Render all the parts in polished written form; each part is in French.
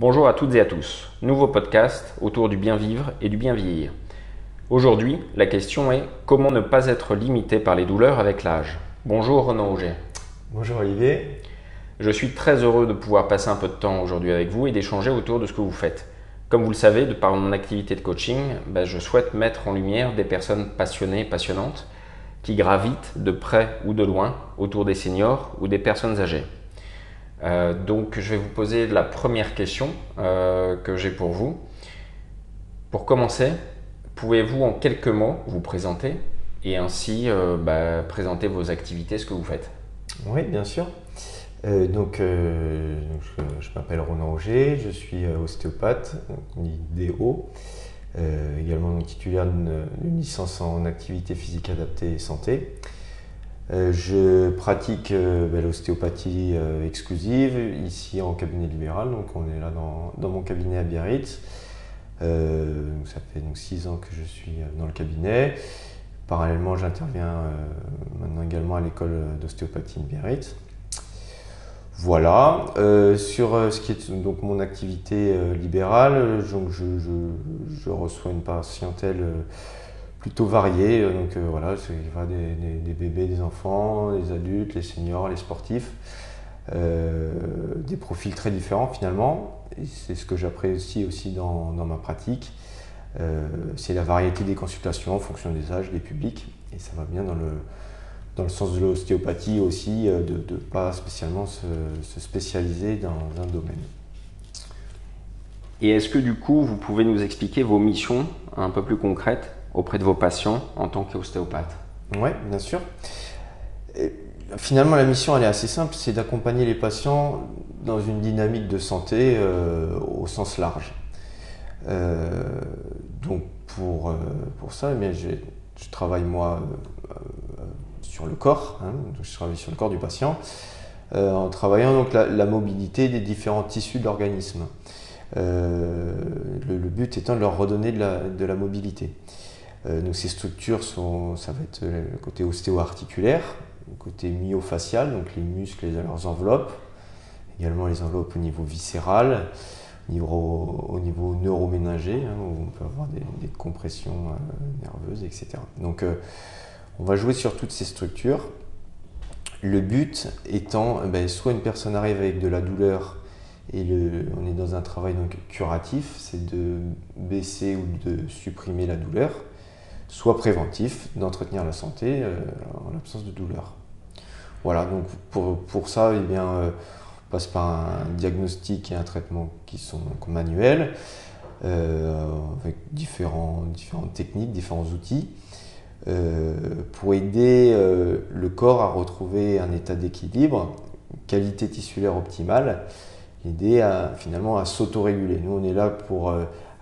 Bonjour à toutes et à tous. Nouveau podcast autour du bien vivre et du bien vieillir. Aujourd'hui, la question est comment ne pas être limité par les douleurs avec l'âge. Bonjour Renaud Auger. Bonjour Olivier. Je suis très heureux de pouvoir passer un peu de temps aujourd'hui avec vous et d'échanger autour de ce que vous faites. Comme vous le savez, de par mon activité de coaching, je souhaite mettre en lumière des personnes passionnées, passionnantes, qui gravitent de près ou de loin autour des seniors ou des personnes âgées. Donc je vais vous poser la première question que j'ai pour vous. Pour commencer, pouvez-vous en quelques mots vous présenter et ainsi présenter vos activités, ce que vous faites? Oui, bien sûr. Je m'appelle Ronan Auger, je suis ostéopathe, dit DO, également titulaire d'une licence en activité physique adaptée et santé. Je pratique l'ostéopathie exclusive ici en cabinet libéral, donc on est là dans mon cabinet à Biarritz. Ça fait 6 ans que je suis dans le cabinet. Parallèlement, j'interviens maintenant également à l'école d'ostéopathie de Biarritz. Voilà, sur ce qui est donc mon activité libérale, je reçois une patientèle plutôt variée. Voilà, il va des bébés, des enfants, des adultes, les seniors, les sportifs, des profils très différents finalement. Et c'est ce que j'apprécie aussi dans ma pratique. C'est la variété des consultations en fonction des âges, des publics, et ça va bien dans le sens de l'ostéopathie aussi, de ne pas spécialement se spécialiser dans un domaine. Et est-ce que du coup, vous pouvez nous expliquer vos missions un peu plus concrètes auprès de vos patients en tant qu'ostéopathe? Oui, bien sûr. Et finalement, la mission elle est assez simple, c'est d'accompagner les patients dans une dynamique de santé au sens large. Donc pour ça, je travaille moi sur le corps, je travaille sur le corps du patient, en travaillant donc la mobilité des différents tissus de l'organisme. Le but étant de leur redonner de la mobilité. Donc ces structures ça va être le côté ostéo-articulaire, le côté myofacial, donc les muscles et leurs enveloppes, également les enveloppes au niveau viscéral, au niveau neuroméningé, où on peut avoir des compressions nerveuses, etc. Donc on va jouer sur toutes ces structures. Le but étant, soit une personne arrive avec de la douleur et on est dans un travail donc curatif, c'est de baisser ou de supprimer la douleur, soit préventif, d'entretenir la santé en l'absence de douleur. Voilà, donc pour ça, on passe par un diagnostic et un traitement qui sont donc manuels, avec différentes techniques, différents outils, pour aider le corps à retrouver un état d'équilibre, une qualité tissulaire optimale, aider finalement à s'autoréguler. Nous, on est là pour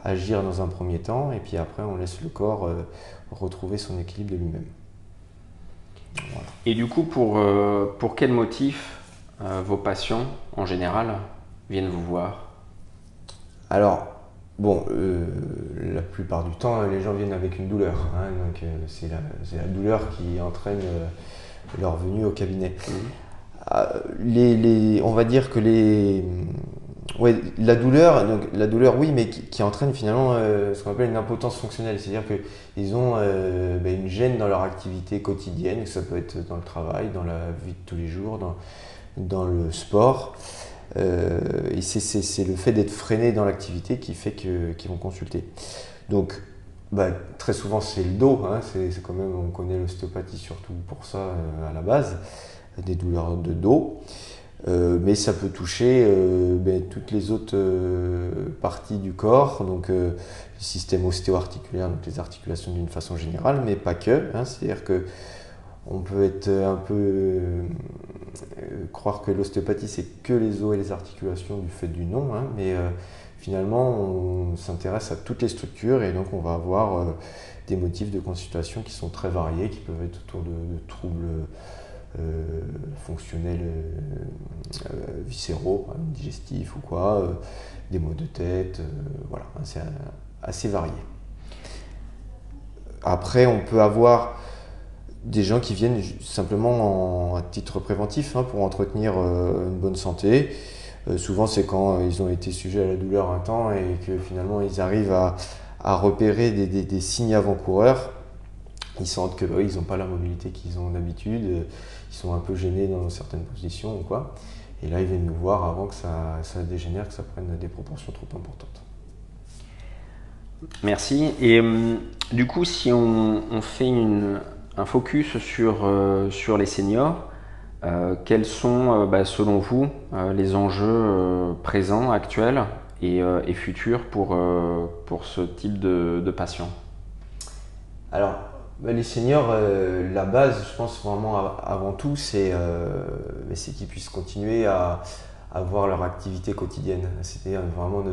agir dans un premier temps, et puis après, on laisse le corps retrouver son équilibre de lui-même. Voilà. Et du coup, pour quel motif vos patients, en général, viennent vous voir? Alors, la plupart du temps, les gens viennent avec une douleur. Donc, c'est la douleur qui entraîne leur venue au cabinet. On va dire que la douleur, oui, mais qui entraîne finalement ce qu'on appelle une impotence fonctionnelle. C'est-à-dire qu'ils ont une gêne dans leur activité quotidienne, que ça peut être dans le travail, dans la vie de tous les jours, dans le sport. Et c'est le fait d'être freiné dans l'activité qui fait qu'ils vont consulter. Donc, très souvent, c'est le dos. C'est quand même, on connaît l'ostéopathie surtout pour ça à la base, des douleurs de dos. Mais ça peut toucher toutes les autres parties du corps, donc le système ostéo-articulaire, donc les articulations d'une façon générale, mais pas que. C'est-à-dire que on peut être un peu croire que l'ostéopathie c'est que les os et les articulations du fait du nom, mais finalement on s'intéresse à toutes les structures et donc on va avoir des motifs de consultation qui sont très variés, qui peuvent être autour de troubles fonctionnels viscéraux, digestifs ou quoi, des maux de tête, voilà, c'est assez varié. Après on peut avoir des gens qui viennent simplement à titre préventif pour entretenir une bonne santé, Souvent, c'est quand ils ont été sujets à la douleur un temps et que finalement ils arrivent à repérer des signes avant-coureurs. Ils sentent que ils n'ont pas la mobilité qu'ils ont d'habitude, ils sont un peu gênés dans certaines positions ou quoi. Et là, ils viennent nous voir avant que ça dégénère, que ça prenne des proportions trop importantes. Merci. Et du coup, si on fait un focus sur les seniors, quels sont, selon vous, les enjeux présents, actuels et futurs pour ce type de patients? Alors, les seniors, la base, je pense vraiment avant tout, c'est qu'ils puissent continuer à avoir leur activité quotidienne. C'est-à-dire vraiment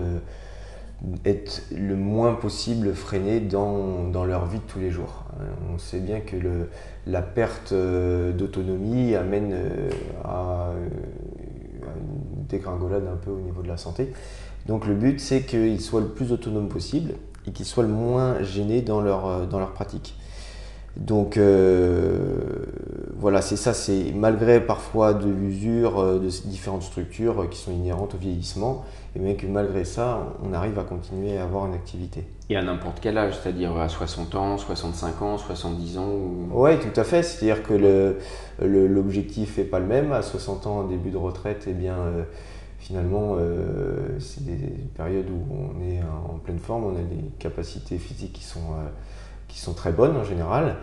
être le moins possible freinés dans leur vie de tous les jours. On sait bien que la perte d'autonomie amène à une dégringolade un peu au niveau de la santé. Donc le but, c'est qu'ils soient le plus autonomes possible et qu'ils soient le moins gênés dans leur pratique. Donc voilà, c'est ça, c'est malgré parfois de l'usure de différentes structures qui sont inhérentes au vieillissement, et bien que malgré ça, on arrive à continuer à avoir une activité. Et à n'importe quel âge, c'est-à-dire à 60 ans, 65 ans, 70 ans ou... Oui, tout à fait, c'est-à-dire que l'objectif n'est pas le même. À 60 ans, en début de retraite, et bien finalement, c'est des périodes où on est en pleine forme, on a des capacités physiques qui sont très bonnes en général.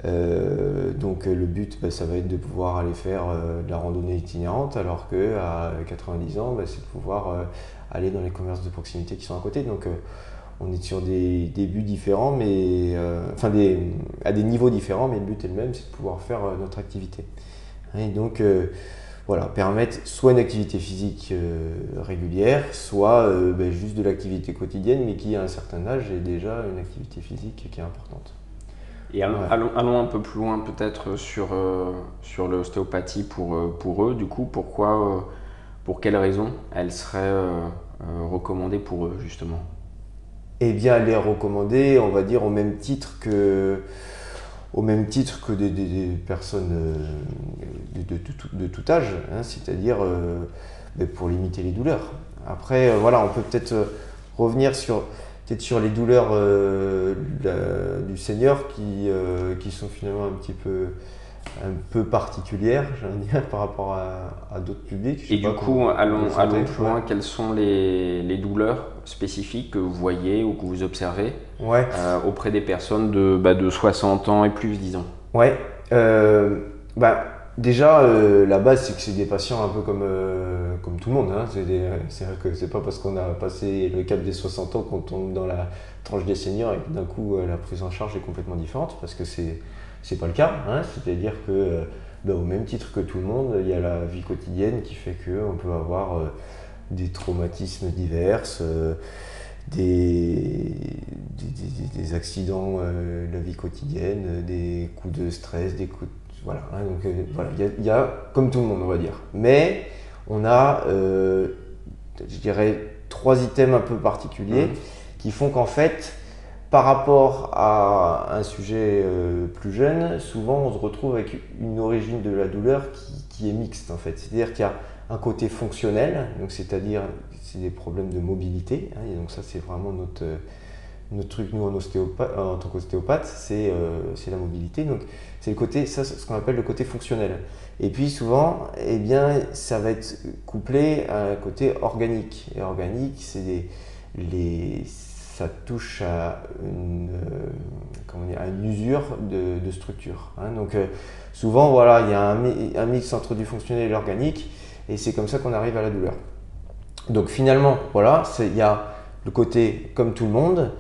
Donc le but, ça va être de pouvoir aller faire de la randonnée itinérante, alors qu'à 90 ans, c'est de pouvoir aller dans les commerces de proximité qui sont à côté. Donc on est sur des buts différents, mais à des niveaux différents, mais le but est le même, c'est de pouvoir faire notre activité. Et donc voilà, permettre soit une activité physique régulière, soit juste de l'activité quotidienne, mais qui à un certain âge est déjà une activité physique qui est importante. Et allons un peu plus loin peut-être sur l'ostéopathie pour eux. Du coup, pour quelles raisons elle serait recommandée pour eux justement? Eh bien, elle est recommandée, on va dire, au même titre que des personnes de tout âge, hein, c'est-à-dire pour limiter les douleurs. Après, voilà, on peut peut-être revenir sur les douleurs du senior qui sont finalement un peu particulières, j'ai envie de dire, par rapport à d'autres publics. Et du coup, allons plus loin. Quelles sont les douleurs spécifiques que vous voyez ou que vous observez auprès des personnes de 60 ans et plus, disons? Ouais. Déjà, la base, c'est que c'est des patients un peu comme tout le monde. Hein. C'est vrai que c'est pas parce qu'on a passé le cap des 60 ans qu'on tombe dans la tranche des seniors et que d'un coup, la prise en charge est complètement différente, parce que c'est pas le cas. Hein. C'est-à-dire que, au même titre que tout le monde, il y a la vie quotidienne qui fait qu'on peut avoir des traumatismes divers, des accidents de la vie quotidienne, des coups de stress, des coups de... Voilà, hein, donc voilà, il y a comme tout le monde, on va dire. Mais on a, je dirais, 3 items un peu particuliers qui font qu'en fait, par rapport à un sujet plus jeune, souvent on se retrouve avec une origine de la douleur qui est mixte en fait. C'est-à-dire qu'il y a un côté fonctionnel, donc c'est-à-dire c'est des problèmes de mobilité, hein, et donc ça c'est vraiment notre truc nous en tant qu'ostéopathe, c'est la mobilité. Donc c'est le côté, ça c'est ce qu'on appelle le côté fonctionnel. Et puis souvent, eh bien, ça va être couplé à un côté organique. Et organique, c'est ça touche à une usure de structure. Hein. Donc souvent, voilà, il y a un mix entre du fonctionnel et l'organique, et c'est comme ça qu'on arrive à la douleur. Donc finalement, voilà, il y a le côté comme tout le monde,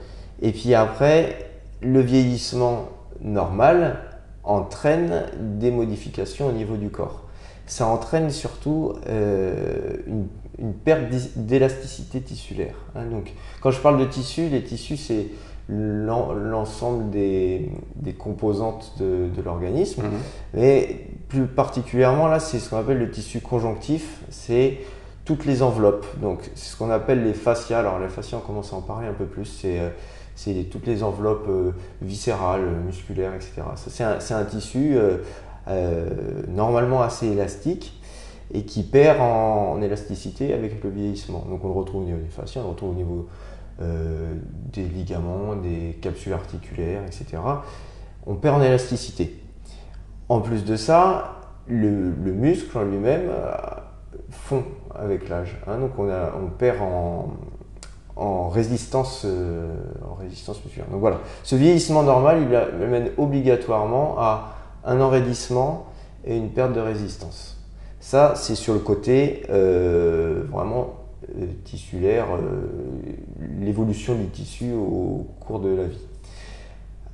et puis après, le vieillissement normal entraîne des modifications au niveau du corps. Ça entraîne surtout une perte d'élasticité tissulaire. Hein. Donc, quand je parle de tissu, les tissus, c'est l'ensemble des composantes de l'organisme. Mais plus particulièrement, là, c'est ce qu'on appelle le tissu conjonctif, c'est toutes les enveloppes. Donc, c'est ce qu'on appelle les fascias. Alors, les fascias, on commence à en parler un peu plus. C'est toutes les enveloppes viscérales, musculaires, etc. Ça, c'est un tissu normalement assez élastique, et qui perd en élasticité avec le vieillissement. Donc on le retrouve au niveau des fascias, on le retrouve au niveau des ligaments, des capsules articulaires, etc. On perd en élasticité. En plus de ça, le muscle en lui-même fond avec l'âge. Hein, donc on perd en résistance musculaire. Donc voilà, ce vieillissement normal, il mène obligatoirement à un enraidissement et une perte de résistance. Ça, c'est sur le côté vraiment tissulaire, l'évolution du tissu au cours de la vie.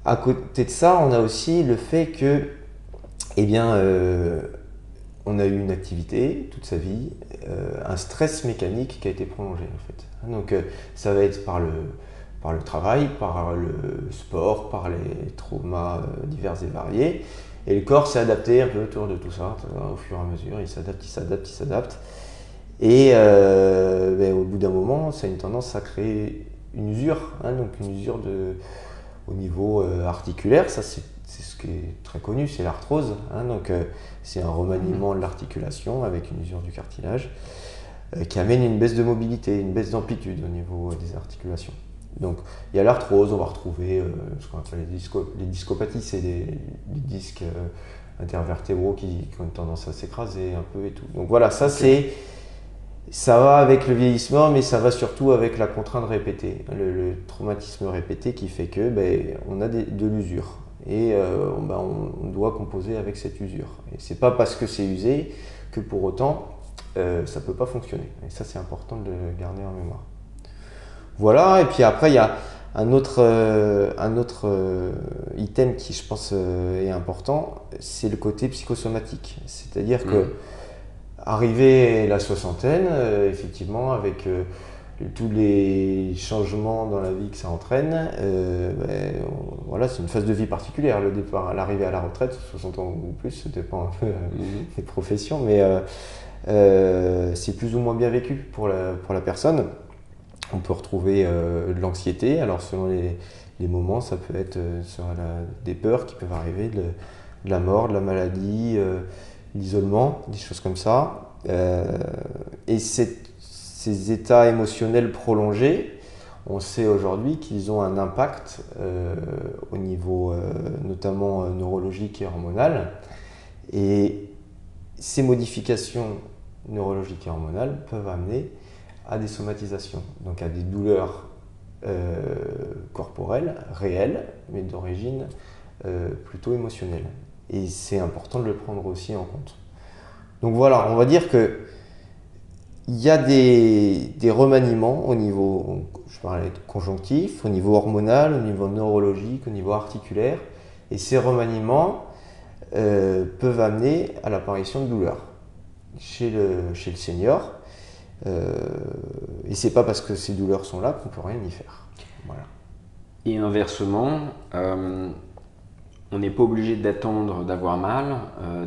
À côté de ça, on a aussi le fait que, eh bien, on a eu une activité toute sa vie, un stress mécanique qui a été prolongé en fait. Donc ça va être par le travail, par le sport, par les traumas divers et variés. Et le corps s'est adapté un peu autour de tout ça, au fur et à mesure, il s'adapte, il s'adapte, il s'adapte. Et au bout d'un moment, ça a une tendance à créer une usure, hein, donc une usure au niveau articulaire. Ça, c'est ce qui est très connu, c'est l'arthrose. Hein, donc c'est un remaniement de l'articulation avec une usure du cartilage qui amène une baisse de mobilité, une baisse d'amplitude au niveau des articulations. Donc il y a l'arthrose, on va retrouver ce qu'on appelle les discopathies, c'est les disques intervertébraux qui ont une tendance à s'écraser un peu et tout. Donc voilà, ça ça va avec le vieillissement, mais ça va surtout avec la contrainte répétée, le traumatisme répété qui fait que on a de l'usure et on doit composer avec cette usure. Et c'est pas parce que c'est usé que pour autant ça peut pas fonctionner. Et ça, c'est important de le garder en mémoire. Voilà, et puis après il y a un autre item qui je pense est important, c'est le côté psychosomatique. C'est-à-dire que arrivé la soixantaine, effectivement, avec tous les changements dans la vie que ça entraîne, voilà, c'est une phase de vie particulière. Le départ, l'arrivée à la retraite, 60 ans ou plus, ça dépend un peu des professions, mais c'est plus ou moins bien vécu pour la personne. On peut retrouver de l'anxiété. Alors selon les moments, ça peut être des peurs qui peuvent arriver, de la mort, de la maladie, l'isolement, des choses comme ça. Et ces états émotionnels prolongés, on sait aujourd'hui qu'ils ont un impact au niveau notamment neurologique et hormonal. Et ces modifications neurologiques et hormonales peuvent amener à des somatisations, donc à des douleurs corporelles, réelles, mais d'origine plutôt émotionnelle. Et c'est important de le prendre aussi en compte. Donc voilà, on va dire que il y a des remaniements au niveau, je parlais de conjonctif, au niveau hormonal, au niveau neurologique, au niveau articulaire, et ces remaniements peuvent amener à l'apparition de douleurs chez le senior. Et c'est pas parce que ces douleurs sont là qu'on peut rien y faire. Voilà. Et inversement, on n'est pas obligé d'attendre d'avoir mal,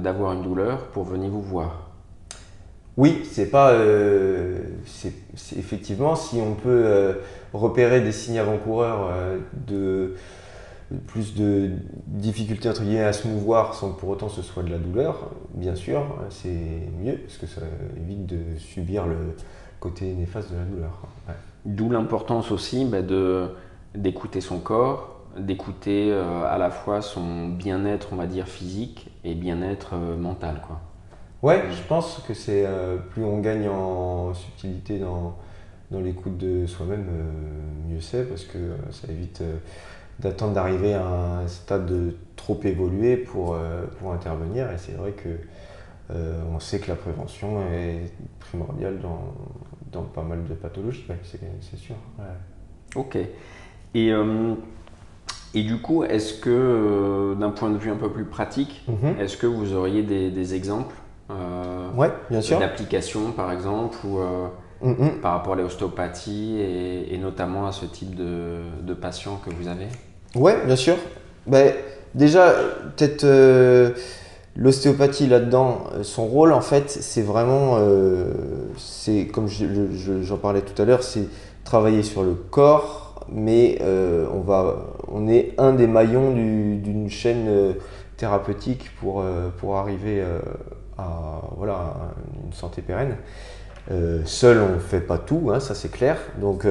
d'avoir une douleur pour venir vous voir. Oui, c'est pas. C'est effectivement, si on peut repérer des signes avant-coureurs plus de difficultés entre guillemets à se mouvoir sans que pour autant ce soit de la douleur, bien sûr, c'est mieux parce que ça évite de subir le côté néfaste de la douleur. Ouais. D'où l'importance aussi d'écouter son corps, d'écouter à la fois son bien-être, on va dire, physique et bien-être mental, quoi. Ouais, je pense que c'est plus on gagne en subtilité dans l'écoute de soi-même, mieux c'est parce que ça évite d'attendre d'arriver à un stade trop évolué pour intervenir. Et c'est vrai que on sait que la prévention est primordiale dans pas mal de pathologies, ouais, c'est sûr. Ouais. Ok. Et du coup, est-ce que, d'un point de vue un peu plus pratique, est-ce que vous auriez des exemples ouais, bien sûr. d'applications, par exemple, ou par rapport à l'ostéopathie et notamment à ce type de patient que vous avez? Ouais, bien sûr. Déjà, peut-être l'ostéopathie là-dedans, son rôle en fait, c'est vraiment, c'est comme j'en parlais tout à l'heure, c'est travailler sur le corps, mais on est un des maillons d'une chaîne thérapeutique pour arriver voilà, une santé pérenne. Seul, on ne fait pas tout, hein, ça c'est clair. Donc,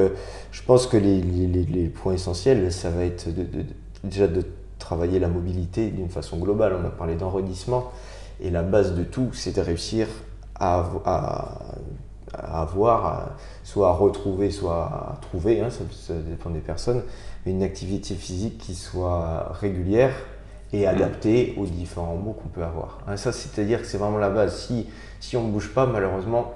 je pense que les points essentiels, ça va être déjà de travailler la mobilité d'une façon globale. On a parlé d'enrôdissement. Et la base de tout, c'est de réussir à avoir, soit à retrouver, soit à trouver, hein, ça dépend des personnes, une activité physique qui soit régulière et adaptée aux différents maux qu'on peut avoir. Hein, ça, c'est-à-dire que c'est vraiment la base. Si on ne bouge pas, malheureusement,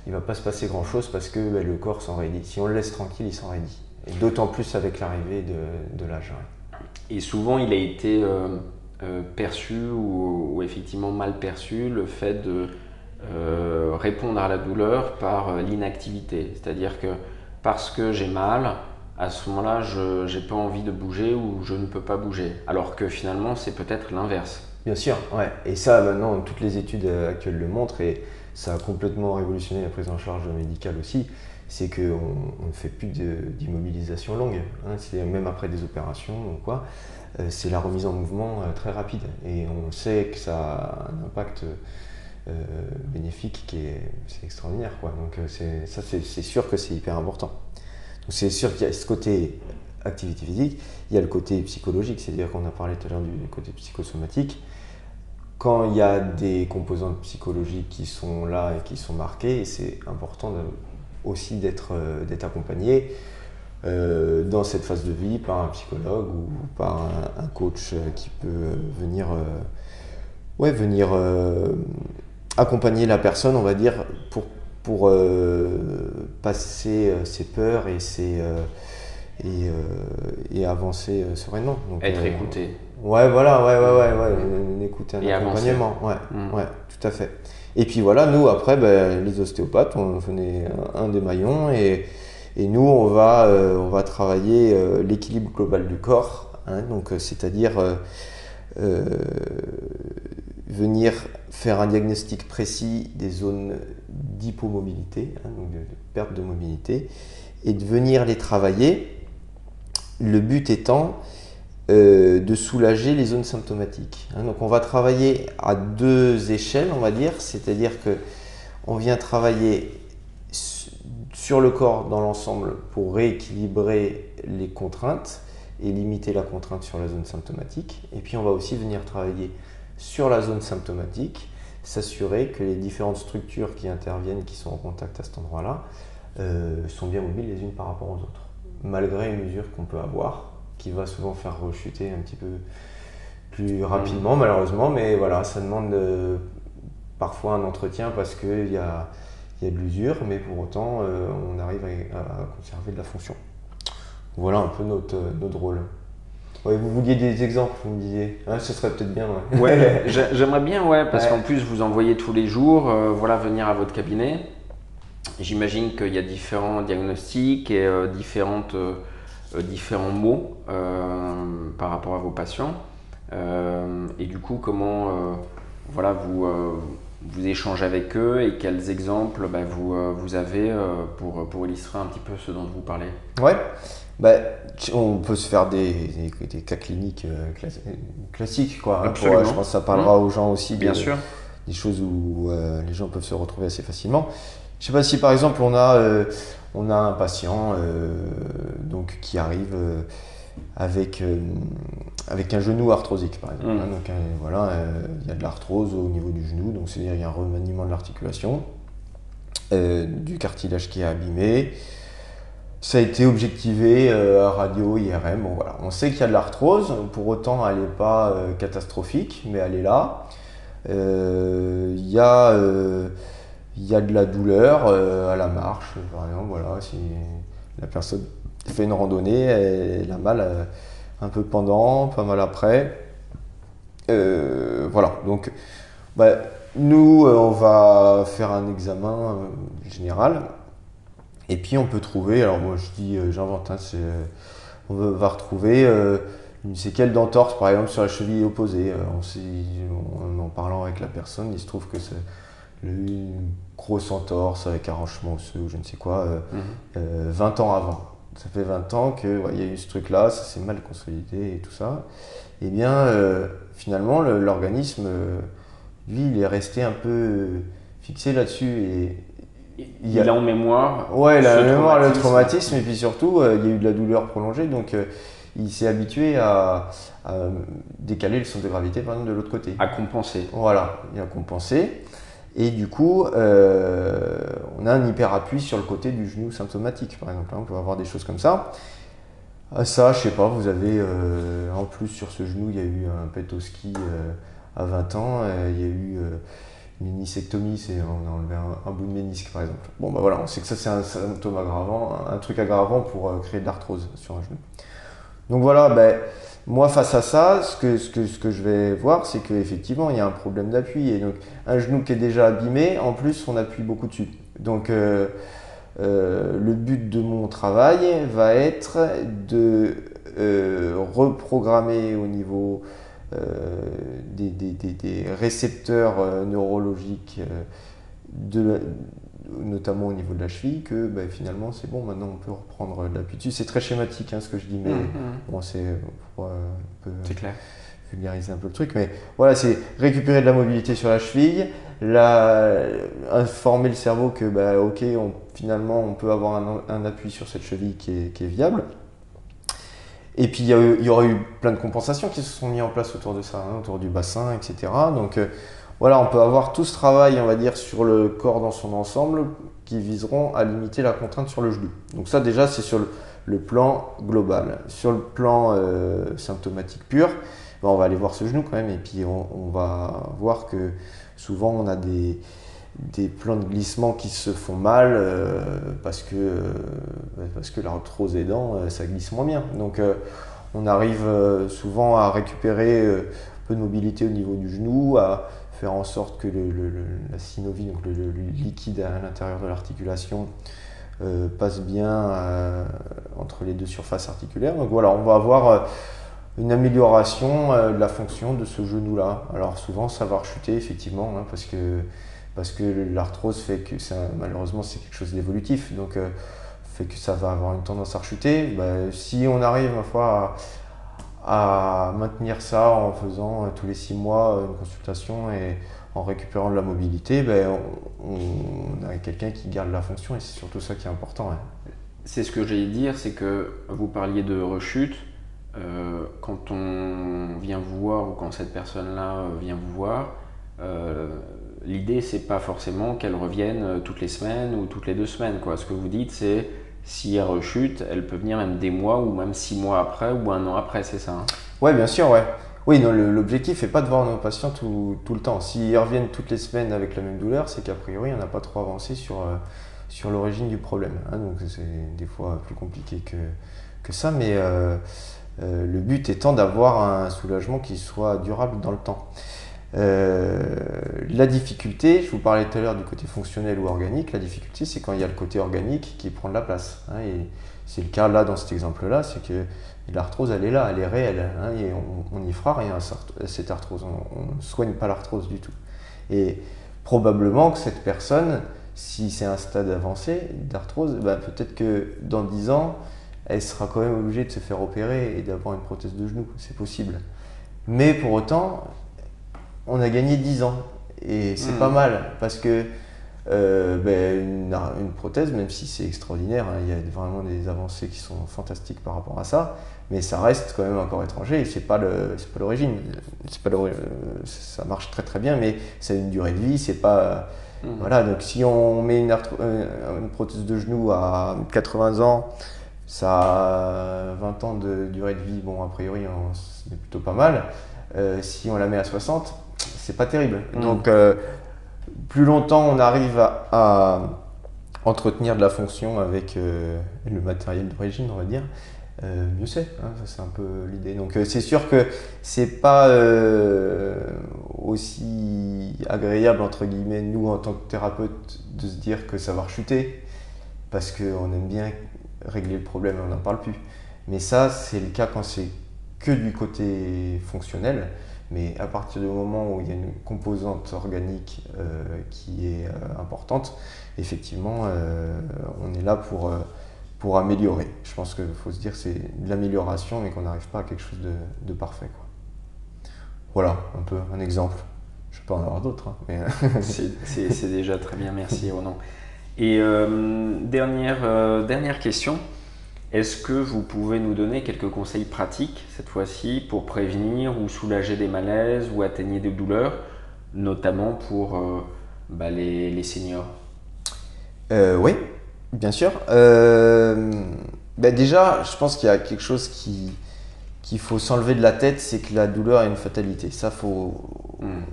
il ne va pas se passer grand-chose parce que le corps s'enraidit. Si on le laisse tranquille, il s'enraidit. Et d'autant plus avec l'arrivée de l'âge. Ouais. Et souvent, il a été perçu ou effectivement mal perçu le fait de répondre à la douleur par l'inactivité. C'est-à-dire que parce que j'ai mal, à ce moment-là, je n'ai pas envie de bouger ou je ne peux pas bouger. Alors que finalement, c'est peut-être l'inverse. Bien sûr, ouais. Et ça, maintenant, toutes les études actuelles le montrent et ça a complètement révolutionné la prise en charge médicale aussi. C'est qu'on ne fait plus d'immobilisation longue, hein. C'est même après des opérations ou quoi. C'est la remise en mouvement très rapide. Et on sait que ça a un impact bénéfique c'est extraordinaire, quoi. Donc c'est sûr que c'est hyper important. Donc c'est sûr qu'il y a ce côté activité physique, il y a le côté psychologique, c'est-à-dire qu'on a parlé tout à l'heure du côté psychosomatique. Quand il y a des composantes psychologiques qui sont là et qui sont marquées, c'est important aussi d'être accompagné dans cette phase de vie par un psychologue ou par un coach qui peut venir accompagner la personne, on va dire, pour passer ses peurs et avancer sereinement. Donc, être écouté. Ouais, voilà, écouter un accompagnement. Ouais, tout à fait. Et puis voilà, nous après, les ostéopathes, on est un des maillons et nous on va travailler l'équilibre global du corps, hein, donc c'est-à-dire venir faire un diagnostic précis des zones d'hypomobilité, hein, donc de perte de mobilité, et de venir les travailler. Le but étant de soulager les zones symptomatiques. Hein. Donc on va travailler à deux échelles, on va dire, c'est-à-dire qu'on vient travailler sur le corps dans l'ensemble pour rééquilibrer les contraintes et limiter la contrainte sur la zone symptomatique. Et puis on va aussi venir travailler sur la zone symptomatique, s'assurer que les différentes structures qui interviennent, qui sont en contact à cet endroit-là, sont bien mobiles les unes par rapport aux autres, malgré une usure qu'on peut avoir, qui va souvent faire rechuter un petit peu plus rapidement, malheureusement, mais voilà, ça demande parfois un entretien parce qu'il y a de l'usure, mais pour autant, on arrive à conserver de la fonction. Voilà un peu notre rôle. Ouais, vous vouliez des exemples, vous me disiez, hein, ce serait peut-être bien. Ouais, j'aimerais bien, parce qu'en plus vous en voyez tous les jours, venir à votre cabinet. J'imagine qu'il y a différents diagnostics et différents mots par rapport à vos patients. Et du coup, comment vous échangez avec eux et quels exemples vous avez pour illustrer un petit peu ce dont vous parlez? Ouais, on peut se faire des cas cliniques classiques, quoi. Hein, je pense que ça parlera aux gens aussi bien sûr. Des choses où les gens peuvent se retrouver assez facilement. Je ne sais pas si par exemple on a un patient donc, qui arrive avec un genou arthrosique par exemple. Hein, donc il y a de l'arthrose au niveau du genou, donc c'est-à-dire il y a un remaniement de l'articulation, du cartilage qui est abîmé. Ça a été objectivé à radio, IRM. Bon, voilà. On sait qu'il y a de l'arthrose, pour autant elle n'est pas catastrophique, mais elle est là. Il y a de la douleur à la marche, par exemple. Voilà, si la personne fait une randonnée, elle a mal un peu pendant, pas mal après. Voilà, donc nous on va faire un examen général. Et puis on peut trouver, alors moi je dis, j'invente, hein, on va retrouver une séquelle d'entorse par exemple sur la cheville opposée. En parlant avec la personne, il se trouve que c'est une grosse entorse avec arrachement osseux ou je ne sais quoi, 20 ans avant. Ça fait 20 ans qu'il y a eu ce truc-là, ça s'est mal consolidé et tout ça. Et bien finalement l'organisme lui, il est resté un peu fixé là-dessus. Et il a en mémoire ouais, il a en ce mémoire le traumatisme. traumatisme, et puis surtout, il y a eu de la douleur prolongée, donc il s'est habitué à décaler le centre de gravité, par exemple, de l'autre côté. À compenser. Voilà, il a compensé. Et du coup, on a un hyperappui sur le côté du genou symptomatique, par exemple. On peut avoir des choses comme ça. Ça, je sais pas, vous avez, en plus sur ce genou, il y a eu un pet au ski à 20 ans, il y a eu une ménisectomie, on a enlevé un bout de ménisque, par exemple. Bon, bah voilà, on sait que ça, c'est un symptôme aggravant, un truc aggravant pour créer de l'arthrose sur un genou. Donc voilà, ben, moi face à ça, ce que je vais voir, c'est qu'effectivement, il y a un problème d'appui. Et donc, un genou qui est déjà abîmé, en plus, on appuie beaucoup dessus. Donc, le but de mon travail va être de reprogrammer au niveau des récepteurs neurologiques, notamment au niveau de la cheville, que finalement c'est bon, maintenant on peut reprendre de l'appui dessus. C'est très schématique ce que je dis, mais bon, c'est pour un peu clair. vulgariser un peu le truc. Mais voilà, c'est récupérer de la mobilité sur la cheville, informer le cerveau que ok, finalement on peut avoir un appui sur cette cheville qui est viable. Et puis il y aura eu plein de compensations qui se sont mises en place autour de ça, autour du bassin, etc. Donc voilà, on peut avoir tout ce travail, on va dire, sur le corps dans son ensemble qui viseront à limiter la contrainte sur le genou. Donc ça déjà, c'est sur le plan global. Sur le plan symptomatique pur, on va aller voir ce genou quand même, et puis on va voir que souvent on a des plans de glissement qui se font mal parce que l'arthrose aidant, ça glisse moins bien. Donc on arrive souvent à récupérer un peu de mobilité au niveau du genou, à faire en sorte que la synovie, donc le liquide à l'intérieur de l'articulation, passe bien entre les deux surfaces articulaires. Donc voilà, on va avoir une amélioration de la fonction de ce genou-là. Alors souvent, ça va rechuter effectivement, parce que l'arthrose fait que malheureusement c'est quelque chose d'évolutif, donc fait que ça va avoir une tendance à rechuter. Si on arrive ma foi à maintenir ça en faisant tous les 6 mois une consultation et en récupérant de la mobilité, on a quelqu'un qui garde la fonction, et c'est surtout ça qui est important. C'est ce que j'allais dire, c'est que vous parliez de rechute. Quand on vient vous voir, ou quand cette personne-là vient vous voir, l'idée c'est pas forcément qu'elle revienne toutes les semaines ou toutes les 2 semaines, quoi. Ce que vous dites, c'est si elle rechute, elle peut venir même des mois ou même 6 mois après ou 1 an après, c'est ça, hein? Ouais, bien sûr, ouais. Oui, non, l'objectif n'est pas de voir nos patients tout le temps. S'ils reviennent toutes les semaines avec la même douleur, c'est qu'a priori on n'a pas trop avancé sur l'origine du problème, hein. Donc c'est des fois plus compliqué que ça, mais le but étant d'avoir un soulagement qui soit durable dans le temps. La difficulté, je vous parlais tout à l'heure du côté fonctionnel ou organique, la difficulté c'est quand il y a le côté organique qui prend de la place, hein, et c'est le cas là dans cet exemple-là, c'est que l'arthrose elle est là, elle est réelle, hein, et on n'y fera rien à cette arthrose, on ne soigne pas l'arthrose du tout. Et probablement que cette personne, si c'est un stade avancé d'arthrose, peut-être que dans 10 ans, elle sera quand même obligée de se faire opérer et d'avoir une prothèse de genou, c'est possible. Mais pour autant, on a gagné 10 ans, et c'est pas mal, parce que une prothèse, même si c'est extraordinaire, hein, il y a vraiment des avancées qui sont fantastiques par rapport à ça, mais ça reste quand même un corps étranger, et c'est pas l'origine. Ça marche très très bien, mais ça a une durée de vie, c'est pas... Voilà, donc si on met une prothèse de genou à 80 ans, ça a 20 ans de durée de vie, bon a priori c'est plutôt pas mal. Si on la met à 60, c'est pas terrible. Donc plus longtemps on arrive à entretenir de la fonction avec le matériel d'origine, on va dire, mieux c'est, hein, ça c'est un peu l'idée. Donc c'est sûr que c'est pas aussi agréable entre guillemets, nous en tant que thérapeute, de se dire que ça va rechuter, parce qu'on aime bien régler le problème et on n'en parle plus. Mais ça c'est le cas quand c'est que du côté fonctionnel. Mais à partir du moment où il y a une composante organique qui est importante, effectivement, on est là pour améliorer. Je pense qu'il faut se dire que c'est de l'amélioration, mais qu'on n'arrive pas à quelque chose de parfait, quoi. Voilà, un peu un exemple. Je peux en avoir d'autres, hein, mais C'est déjà très bien, merci Ronan. Et dernière question, est-ce que vous pouvez nous donner quelques conseils pratiques cette fois-ci pour prévenir ou soulager des malaises ou atténuer des douleurs, notamment pour les seniors? Oui, bien sûr. Déjà, je pense qu'il y a quelque chose qu'il faut s'enlever de la tête, c'est que la douleur est une fatalité.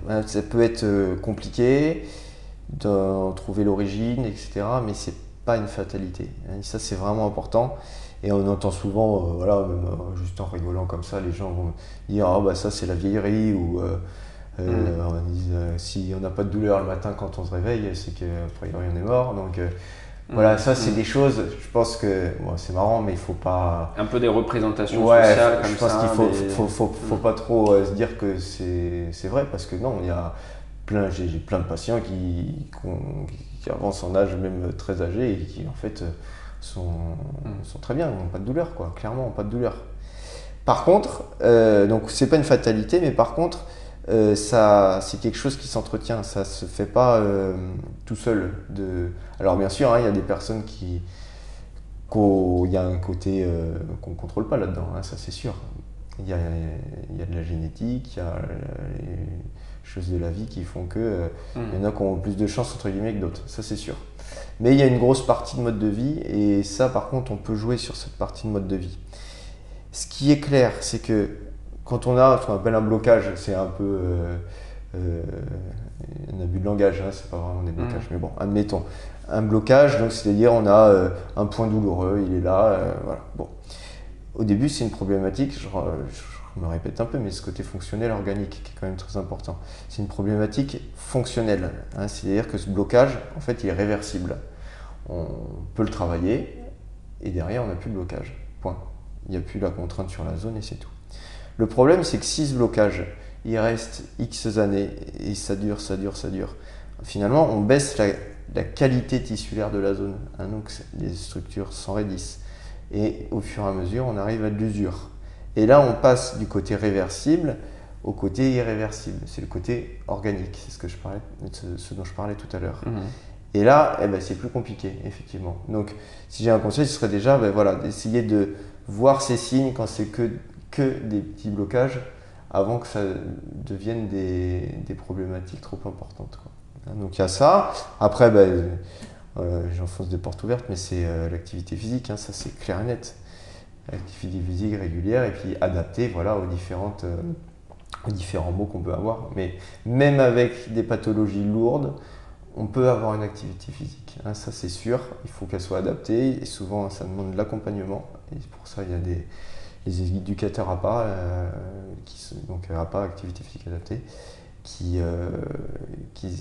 Hein, ça peut être compliqué d'en trouver l'origine, etc. Mais c'est pas une fatalité. Et ça, c'est vraiment important. Et on entend souvent, même juste en rigolant comme ça, les gens vont dire ah bah ça c'est la vieillerie ou on dit, si on n'a pas de douleur le matin quand on se réveille, c'est qu'a priori on est mort. Donc voilà, ça c'est des choses, je pense que c'est marrant, mais il faut pas. Un peu des représentations sociales comme ça. Je pense qu'il faut pas trop se dire que c'est vrai, parce que non, il y a j'ai plein de patients qui avancent en âge, même très âgés, et qui en fait sont très bien, n'ont pas de douleur, quoi. Clairement, n'ont pas de douleur. Par contre, donc c'est pas une fatalité, mais par contre, c'est quelque chose qui s'entretient, ça se fait pas tout seul. Alors bien sûr, hein, il y a des personnes il y a un côté qu'on ne contrôle pas là-dedans, hein, ça c'est sûr. Il y a de la génétique, il y a les choses de la vie qui font que il y en a qui ont plus de chance entre guillemets que d'autres, ça c'est sûr. Mais il y a une grosse partie de mode de vie, et ça par contre on peut jouer sur cette partie de mode de vie. Ce qui est clair, c'est que quand on a ce qu'on appelle un blocage, c'est un peu un abus de langage, hein, c'est pas vraiment des blocages, mais bon, admettons. Un blocage, donc c'est-à-dire on a un point douloureux, il est là, voilà. Bon. Au début, c'est une problématique, je me répète un peu, mais ce côté fonctionnel organique qui est quand même très important. C'est une problématique fonctionnelle, hein, c'est-à-dire que ce blocage, en fait, il est réversible. On peut le travailler, et derrière, on n'a plus de blocage. Point. Il n'y a plus la contrainte sur la zone, et c'est tout. Le problème, c'est que si ce blocage, il reste X années, et ça dure, finalement, on baisse la qualité tissulaire de la zone, hein, donc les structures s'enraidissent. Et au fur et à mesure, on arrive à de l'usure. Et là, on passe du côté réversible au côté irréversible. C'est le côté organique, c'est ce dont je parlais tout à l'heure. Et là, c'est plus compliqué, effectivement. Donc, si j'ai un conseil, ce serait déjà d'essayer de voir ces signes quand c'est que des petits blocages, avant que ça devienne des problématiques trop importantes, quoi. Donc il y a ça. Après, j'enfonce des portes ouvertes, mais c'est l'activité physique, hein, ça c'est clair et net. L'activité physique régulière, et puis adaptée aux différents maux qu'on peut avoir. Mais même avec des pathologies lourdes, on peut avoir une activité physique, hein, ça c'est sûr. Il faut qu'elle soit adaptée, et souvent ça demande de l'accompagnement. Et pour ça, il y a les éducateurs APA, donc APA, activité physique adaptée,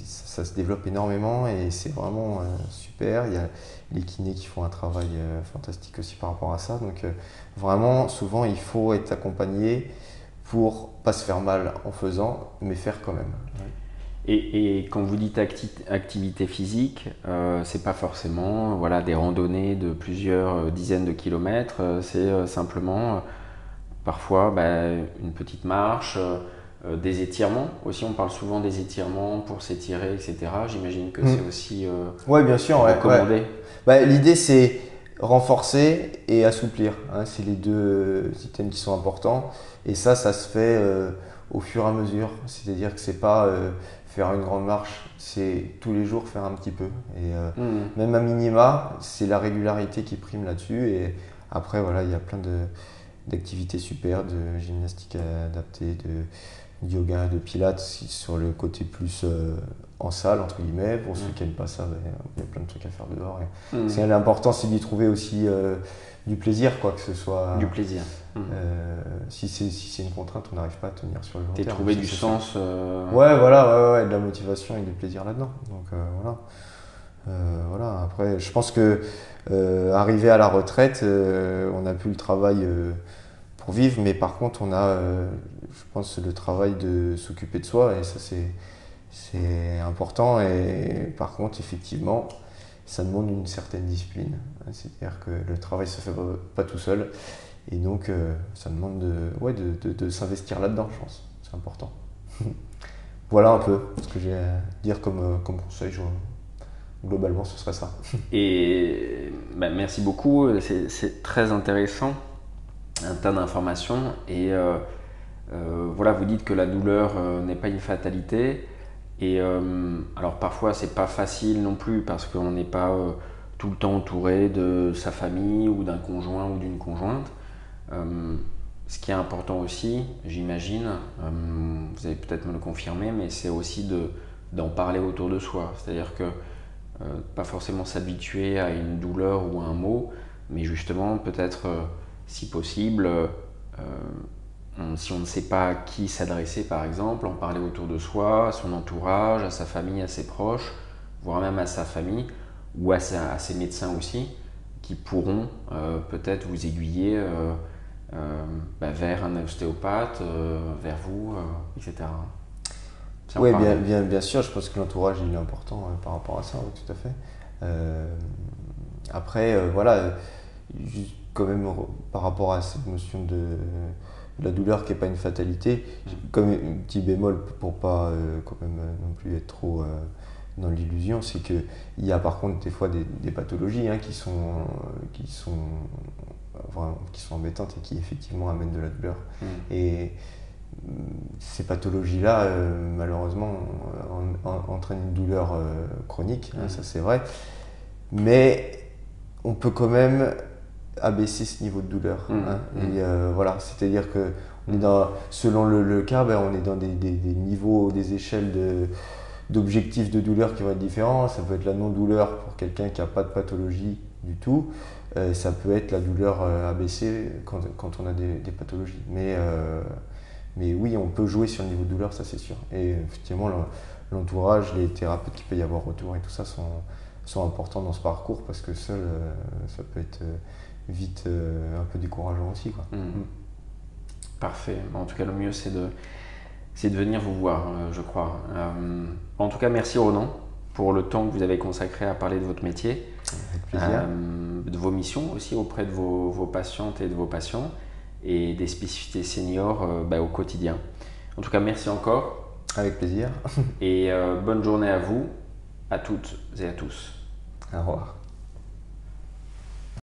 ça se développe énormément, et c'est vraiment super. Il y a les kinés qui font un travail fantastique aussi par rapport à ça. Donc vraiment, souvent, il faut être accompagné pour pas se faire mal en faisant, mais faire quand même. Ouais. Et quand vous dites activité physique, c'est pas forcément des randonnées de plusieurs dizaines de kilomètres, c'est simplement parfois une petite marche, des étirements aussi. On parle souvent des étirements pour s'étirer, etc. J'imagine que c'est aussi bien sûr, recommandé. Ouais. L'idée, c'est renforcer et assouplir, hein, c'est les deux items qui sont importants, et ça se fait au fur et à mesure. C'est-à-dire que c'est pas faire une grande marche, c'est tous les jours faire un petit peu. Et même à minima, c'est la régularité qui prime là-dessus. Et après, il y a plein d'activités super, de gymnastique adaptée, de yoga, de pilates, sur le côté plus en salle, entre guillemets. Pour ceux qui n'aiment pas ça, il y a plein de trucs à faire dehors. Et l'important, c'est d'y trouver aussi du plaisir, quoi, que ce soit. Du plaisir. Si c'est une contrainte, on n'arrive pas à tenir sur le long terme. Trouver du sens. De la motivation et du plaisir là-dedans. Donc Après, je pense que arrivé à la retraite, on n'a plus le travail pour vivre, mais par contre, on a, je pense, le travail de s'occuper de soi, et ça, c'est important. Et par contre, effectivement, ça demande une certaine discipline. C'est-à-dire que le travail ne se fait pas tout seul. Et donc, ça demande de s'investir là-dedans, je pense. C'est important. Voilà un peu ce que j'ai à dire comme conseil. Globalement, ce serait ça. Et merci beaucoup, c'est très intéressant, un tas d'informations. Et voilà, vous dites que la douleur n'est pas une fatalité. Et alors parfois, c'est pas facile non plus parce qu'on n'est pas tout le temps entouré de sa famille ou d'un conjoint ou d'une conjointe. Euh, Ce qui est important aussi, j'imagine, vous allez peut-être me le confirmer, mais c'est aussi d'en parler autour de soi. C'est-à-dire que pas forcément s'habituer à une douleur ou à un mot, mais justement peut-être, si possible, si on ne sait pas à qui s'adresser par exemple, en parler autour de soi, à son entourage, à sa famille, à ses proches, voire même à sa famille ou à ses médecins aussi, qui pourront peut-être vous aiguiller vers un ostéopathe, vers vous, etc. Si on Oui, parle. bien sûr, je pense que l'entourage il est important par rapport à ça, oui, tout à fait. Euh, Après, voilà, juste quand même par rapport à cette notion de la douleur qui n'est pas une fatalité, comme un petit bémol pour pas quand même non plus être trop dans l'illusion, c'est qu'il y a par contre des fois des pathologies qui sont embêtantes et qui effectivement amènent de la douleur. Et ces pathologies-là, malheureusement, entraînent une douleur chronique, ça c'est vrai. Mais on peut quand même abaisser ce niveau de douleur. Et voilà, c'est-à-dire que selon le cas, on est dans des niveaux, des échelles d'objectifs de douleur qui vont être différents. Ça peut être la non-douleur pour quelqu'un qui n'a pas de pathologie du tout. Ça peut être la douleur abaissée quand on a des pathologies. Mais oui, on peut jouer sur le niveau de douleur, ça c'est sûr. Et effectivement, l'entourage, les thérapeutes qu'il peut y avoir autour et tout ça sont importants dans ce parcours parce que seul, ça peut être vite un peu décourageant aussi, quoi. Parfait. En tout cas, le mieux, c'est de venir vous voir, je crois. En tout cas, merci Ronan pour le temps que vous avez consacré à parler de votre métier, Avec plaisir. de vos missions aussi auprès de vos patientes et de vos patients et des spécificités seniors au quotidien. En tout cas, merci encore Avec plaisir. et bonne journée à vous, à toutes et à tous. Au revoir.